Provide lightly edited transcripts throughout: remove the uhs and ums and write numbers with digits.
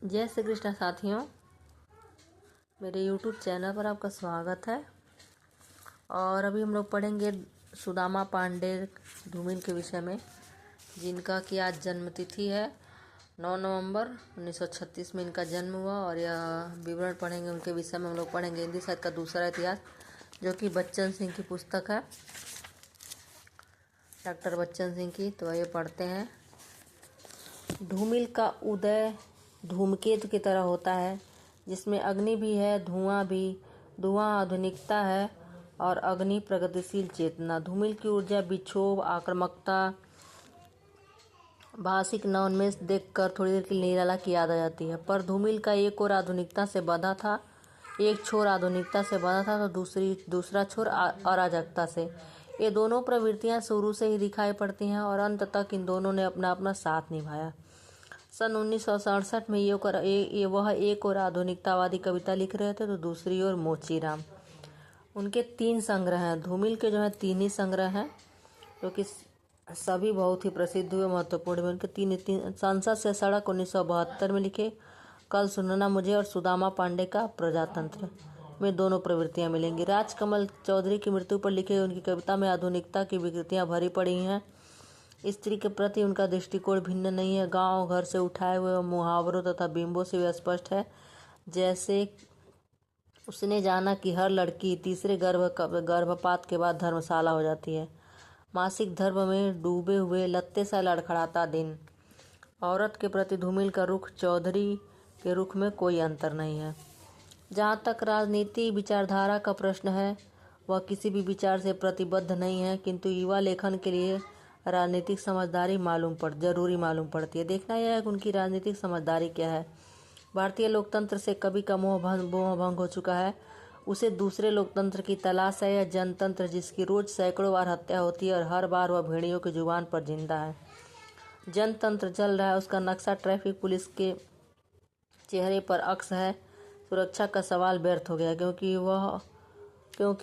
जय श्री कृष्ण साथियों, मेरे YouTube चैनल पर आपका स्वागत है। और अभी हम लोग पढ़ेंगे सुदामा पांडे धूमिल के विषय में, जिनका कि आज जन्मतिथि है 9 नवंबर 1936 में इनका जन्म हुआ। और यह विवरण पढ़ेंगे उनके विषय में। हम लोग पढ़ेंगे हिंदी साहित्य का दूसरा इतिहास, जो कि बच्चन सिंह की पुस्तक है, डॉक्टर बच्चन सिंह की। तो ये पढ़ते हैं। धूमिल का उदय धूमकेतु की तरह होता है, जिसमें अग्नि भी है, धुआं भी। धुआं आधुनिकता है और अग्नि प्रगतिशील चेतना। धूमिल की ऊर्जा विक्षोभ, आक्रामकता, भाषिक नवोन्मेष देखकर थोड़ी देर के लिए निराला की याद आ जाती है। पर धूमिल का एक और आधुनिकता से बंधा था, एक छोर आधुनिकता से बंधा था तो दूसरा छोर अराजकता से। ये दोनों प्रवृत्तियां शुरू से ही दिखाई पड़ती हैं और अंत तक इन दोनों ने अपना अपना साथ निभाया। सन 1967 में वह एक और आधुनिकतावादी कविता लिख रहे थे तो दूसरी ओर मोचीराम। उनके 3 संग्रह हैं। धूमिल के जो है 3 ही संग्रह हैं, जो कि सभी बहुत ही प्रसिद्ध हुए, महत्वपूर्ण हुए। उनके तीन संसद से सड़क 1972 में लिखे, कल सुनना मुझे और सुदामा पांडे का प्रजातंत्र में दोनों प्रवृत्तियां मिलेंगी। राजकमल चौधरी की मृत्यु पर लिखे उनकी कविता में आधुनिकता की विकृतियां भरी पड़ी हैं। स्त्री के प्रति उनका दृष्टिकोण भिन्न नहीं है। गांव घर से उठाए हुए मुहावरों तथा बिंबों से वे स्पष्ट है। जैसे उसने जाना कि हर लड़की तीसरे गर्भपात के बाद धर्मशाला हो जाती है। मासिक धर्म में डूबे हुए लत्ते सा लड़खड़ाता दिन। औरत के प्रति धूमिल का रुख चौधरी के रुख में कोई अंतर नहीं है। जहाँ तक राजनीति विचारधारा का प्रश्न है, वह किसी भी विचार से प्रतिबद्ध नहीं है, किंतु युवा लेखन के लिए राजनीतिक समझदारी जरूरी मालूम पड़ती है। देखना यह है कि उनकी राजनीतिक समझदारी क्या है। भारतीय लोकतंत्र से कभी का मोह भंग हो चुका है। उसे दूसरे लोकतंत्र की तलाश है, या जनतंत्र जिसकी रोज सैकड़ों बार हत्या होती है और हर बार वह भेड़ियों की जुबान पर जिंदा है। जनतंत्र चल रहा है, उसका नक्शा ट्रैफिक पुलिस के चेहरे पर अक्स है। सुरक्षा का सवाल व्यर्थ हो गया, क्योंकि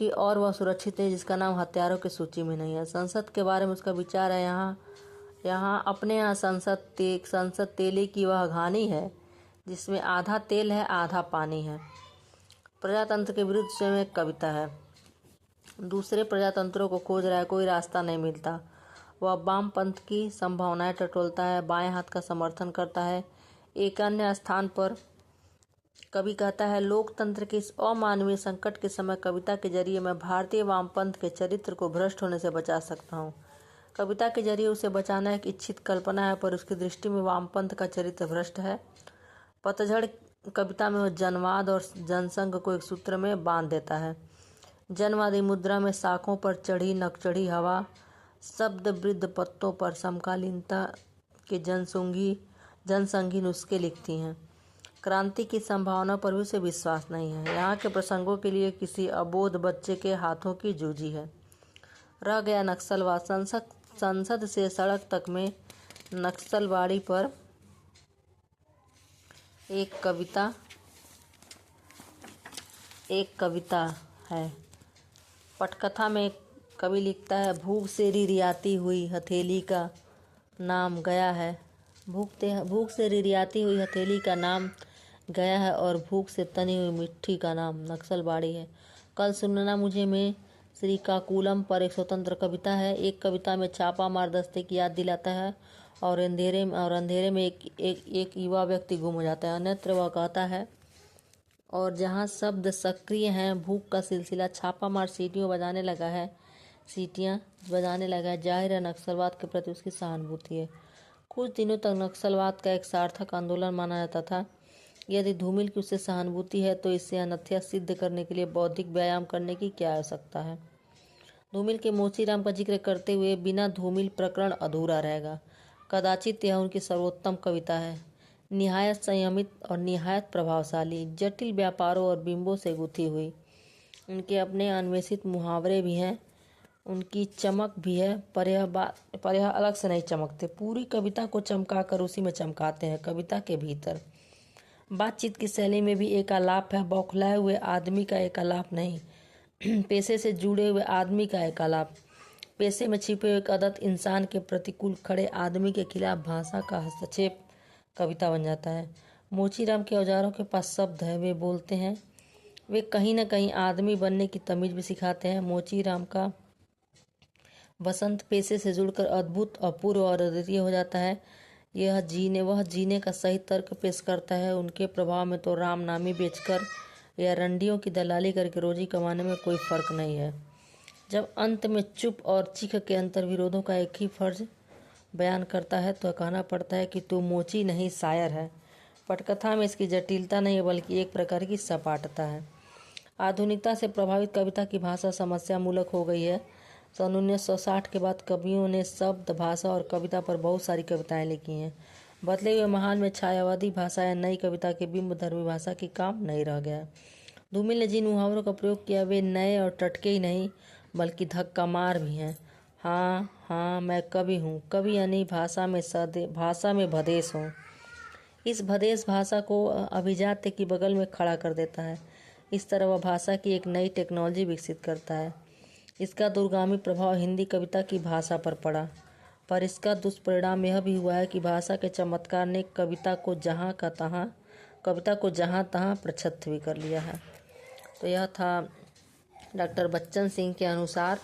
वह सुरक्षित है जिसका नाम हत्यारों की सूची में नहीं है। संसद के बारे में उसका विचार है, अपने यहाँ संसद तेली की वह घानी है, जिसमें आधा तेल है आधा पानी है। प्रजातंत्र के विरुद्ध स्वयं एक कविता है। दूसरे प्रजातंत्रों को खोज रहा है, कोई रास्ता नहीं मिलता। वह वामपंथ की संभावनाएं टटोलता है, बाएं हाथ का समर्थन करता है। एक अन्य स्थान पर कवि कहता है, लोकतंत्र के इस अमानवीय संकट के समय कविता के जरिए मैं भारतीय वामपंथ के चरित्र को भ्रष्ट होने से बचा सकता हूँ। कविता के जरिए उसे बचाना एक इच्छित कल्पना है, पर उसकी दृष्टि में वामपंथ का चरित्र भ्रष्ट है। पतझड़ कविता में वह जनवाद और जनसंघ को एक सूत्र में बांध देता है। जनवादी मुद्रा में शाखों पर चढ़ी नकचढ़ी हवा, शब्द वृद्ध पत्तों पर समकालीनता के जनसंघी नुस्खे लिखती हैं। क्रांति की संभावना पर भी उसे विश्वास नहीं है। यहाँ के प्रसंगों के लिए किसी अबोध बच्चे के हाथों की जूझी है। रह गया नक्सलवाद। संसद से सड़क तक में नक्सलवाड़ी पर एक कविता है। पटकथा में कवि लिखता है, भूख से रिरियाती हुई हथेली का नाम गया है। भूख से रिरियाती हुई हथेली का नाम गया है और भूख से तनी हुई मिट्टी का नाम नक्सलबाड़ी है। कल सुनना मुझे में श्रीकाकुलम पर एक स्वतंत्र कविता है। एक कविता में छापा मार दस्ते की याद दिलाता है और अंधेरे में एक युवा व्यक्ति गुम हो जाता है। अन्यत्र वह कहता है, और जहाँ शब्द सक्रिय हैं, भूख का सिलसिला छापा मार सीटियां बजाने लगा है। जाहिर है नक्सलवाद के प्रति उसकी सहानुभूति है। कुछ दिनों तक नक्सलवाद का एक सार्थक आंदोलन माना जाता था। यदि धूमिल की उससे सहानुभूति है, तो इसे अनथ्या सिद्ध करने के लिए बौद्धिक व्यायाम करने की क्या आवश्यकता है। धूमिल के मोचीराम का जिक्र करते हुए बिना धूमिल प्रकरण अधूरा रहेगा। कदाचित यह उनकी सर्वोत्तम कविता है, निहायत संयमित और निहायत प्रभावशाली, जटिल व्यापारों और बिंबों से गुथी हुई। उनके अपने अन्वेषित मुहावरे भी हैं, उनकी चमक भी है, पर यह अलग से नहीं चमकते। पूरी कविता को चमकाकर उसी में चमकाते हैं। कविता के भीतर बातचीत की शैली में भी एक आलाप है, बौखलाए हुए आदमी का एक आलाप नहीं, पेशे से जुड़े हुए आदमी का एक आलाप। पेशे में छिपे हुए एक अदत्त इंसान के प्रतिकूल खड़े आदमी के खिलाफ भाषा का हस्तक्षेप कविता बन जाता है। मोचीराम के औजारों के पास शब्द है, वे बोलते हैं। वे कहीं न कहीं आदमी बनने की तमीज़ भी सिखाते हैं। मोचीराम का बसंत पेशे से जुड़कर अद्भुत, अपूर्व और अद्वितीय हो जाता है। वह जीने का सही तर्क पेश करता है। उनके प्रभाव में तो राम नामी बेचकर या रंडियों की दलाली करके रोजी कमाने में कोई फर्क नहीं है। जब अंत में चुप और चीख के अंतर विरोधों का एक ही फर्ज बयान करता है तो कहना पड़ता है कि तू मोची नहीं, शायर है। पटकथा में इसकी जटिलता नहीं है, बल्कि एक प्रकार की सपाटता है। आधुनिकता से प्रभावित कविता की भाषा समस्या मूलक हो गई है। सन 1960 के बाद कवियों ने शब्द, भाषा और कविता पर बहुत सारी कविताएं लिखी हैं। बदले हुए महान में छायावादी भाषा या नई कविता के बिंब धर्मी भाषा की काम नहीं रह गया। धूमिल ने जिन मुहावरों का प्रयोग किया वे नए और टटके ही नहीं बल्कि धक्का मार भी हैं। हाँ हाँ, मैं कवि हूँ। कवि यानी भाषा में भदेश हूँ। इस भदेश भाषा को अभिजात्य की बगल में खड़ा कर देता है। इस तरह वह भाषा की एक नई टेक्नोलॉजी विकसित करता है। इसका दूरगामी प्रभाव हिंदी कविता की भाषा पर पड़ा, पर इसका दुष्परिणाम यह भी हुआ है कि भाषा के चमत्कार ने कविता को जहाँ तहाँ प्रच्छन्न भी कर लिया है। तो यह था डॉक्टर बच्चन सिंह के अनुसार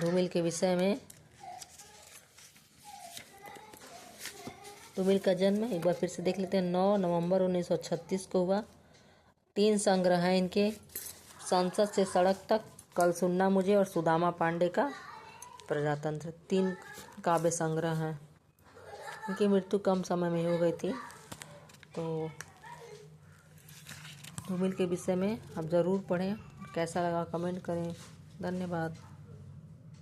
धूमिल के विषय में। धूमिल का जन्म एक बार फिर से देख लेते हैं, 9 नवंबर 1936 को हुआ। 3 संग्रह हैं इनके, संसद से सड़क तक, कल सुनना मुझे और सुदामा पांडे का प्रजातंत्र। 3 काव्य संग्रह हैं। इनकी मृत्यु कम समय में हो गई थी। तो धूमिल के विषय में आप ज़रूर पढ़ें। कैसा लगा कमेंट करें। धन्यवाद।